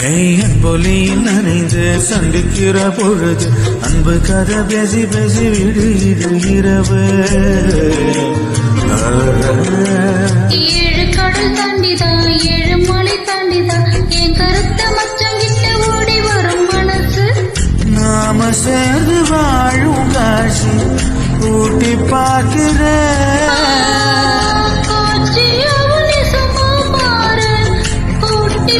அன்பொலியில் நனைந்து சந்திக்கிற பொழுது அன்பு கதை பேசி பேசி விடு இது இரவு. 7 கடல் தாண்டிதான் 7 மலை தாண்டிதான் என் கருத்த மச்சம் கிட்ட ஓடி வரும் மனசு. நாம சேர்ந்து வாழும் காட்சி கூட்டி பார்க்கிறேன். காட்சி அவளை சும்மா பாரு கூட்டி